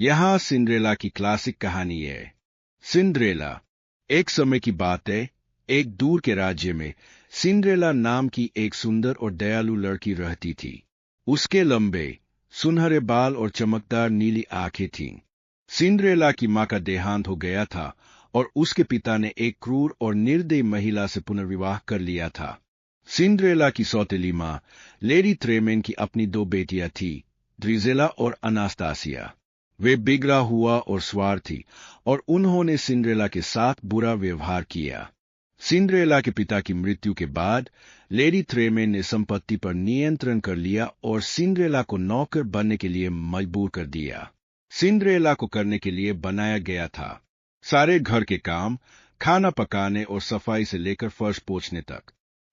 यहाँ सिंड्रेला की क्लासिक कहानी है। सिंड्रेला। एक समय की बात है, एक दूर के राज्य में सिंड्रेला नाम की एक सुंदर और दयालु लड़की रहती थी। उसके लंबे सुनहरे बाल और चमकदार नीली आंखें थीं। सिंड्रेला की मां का देहांत हो गया था और उसके पिता ने एक क्रूर और निर्दयी महिला से पुनर्विवाह कर लिया था। सिंड्रेला की सौतेली मां लेडी ट्रेमेन की अपनी दो बेटियां थी, ड्रीजेला और अनास्तासिया। वे बिगड़ा हुआ और स्वार्थी, और उन्होंने सिंड्रेला के साथ बुरा व्यवहार किया। सिंड्रेला के पिता की मृत्यु के बाद लेडी ट्रेमेन ने संपत्ति पर नियंत्रण कर लिया और सिंड्रेला को नौकर बनने के लिए मजबूर कर दिया। सिंड्रेला को करने के लिए बनाया गया था सारे घर के काम, खाना पकाने और सफाई से लेकर फर्श पोंछने तक।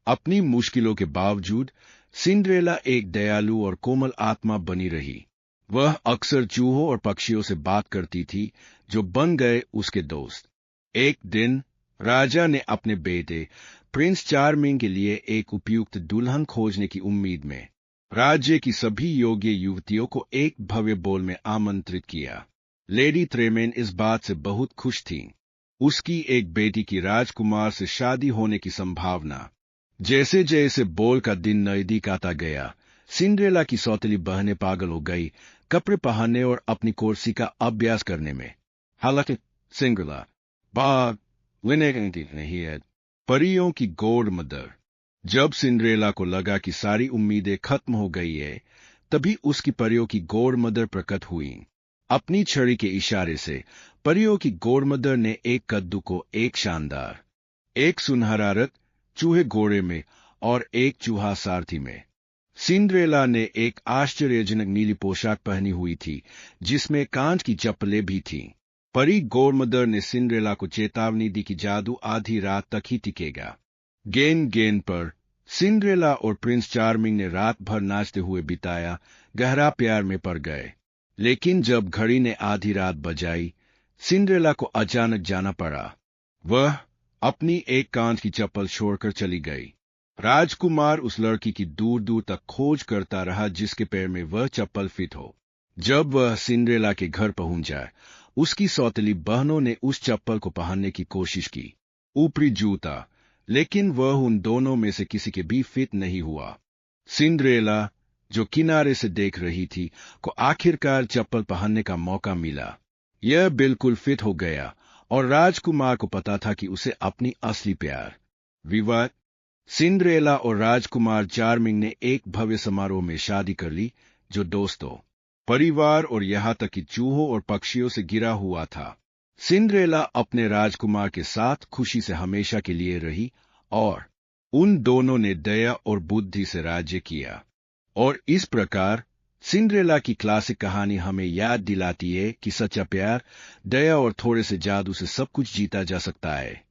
अपनी मुश्किलों के बावजूद सिंड्रेला एक दयालु और कोमल आत्मा बनी रही। वह अक्सर चूहों और पक्षियों से बात करती थी, जो बन गए उसके दोस्त। एक दिन राजा ने अपने बेटे प्रिंस चार्मिंग के लिए एक उपयुक्त दुल्हन खोजने की उम्मीद में राज्य की सभी योग्य युवतियों को एक भव्य बॉल में आमंत्रित किया। लेडी ट्रेमेन इस बात से बहुत खुश थी। उसकी एक बेटी की राजकुमार से शादी होने की संभावना। जैसे जैसे बॉल का दिन नजदीक आता गया, सिंड्रेला की सौतेली बहनें पागल हो गई, कपड़े पहनने और अपनी कोर्सी का अभ्यास करने में। हालांकि सिंड्रेला बाग लेने नहीं है। परियों की गॉड मदर। जब सिंड्रेला को लगा कि सारी उम्मीदें खत्म हो गई है, तभी उसकी परियों की गॉड मदर प्रकट हुई। अपनी छड़ी के इशारे से परियों की गॉड मदर ने एक कद्दू को एक शानदार, एक सुनहरा रथ चूहे घोड़े में और एक चूहा सारथी में। सिंड्रेला ने एक आश्चर्यजनक नीली पोशाक पहनी हुई थी, जिसमें कांच की चप्पलें भी थीं। परी गॉडमदर ने सिंड्रेला को चेतावनी दी कि जादू आधी रात तक ही टिकेगा। गेंद गेंद पर सिंड्रेला और प्रिंस चार्मिंग ने रात भर नाचते हुए बिताया, गहरा प्यार में पड़ गए। लेकिन जब घड़ी ने आधी रात बजाई, सिंड्रेला को अचानक जाना पड़ा। वह अपनी एक कांच की चप्पल छोड़कर चली गई। राजकुमार उस लड़की की दूर दूर तक खोज करता रहा जिसके पैर में वह चप्पल फिट हो। जब वह सिंड्रेला के घर पहुंच जाए, उसकी सौतेली बहनों ने उस चप्पल को पहनने की कोशिश की, ऊपरी जूता, लेकिन वह उन दोनों में से किसी के भी फिट नहीं हुआ। सिंड्रेला, जो किनारे से देख रही थी, को आखिरकार चप्पल पहनने का मौका मिला। यह बिल्कुल फिट हो गया और राजकुमार को पता था कि उसे अपनी असली प्यार विवाह। सिंड्रेला और राजकुमार चार्मिंग ने एक भव्य समारोह में शादी कर ली, जो दोस्तों, परिवार और यहाँ तक कि चूहों और पक्षियों से घिरा हुआ था। सिंड्रेला अपने राजकुमार के साथ खुशी से हमेशा के लिए रही और उन दोनों ने दया और बुद्धि से राज्य किया। और इस प्रकार सिंड्रेला की क्लासिक कहानी हमें याद दिलाती है कि सच्चा प्यार, दया और थोड़े से जादू से सब कुछ जीता जा सकता है।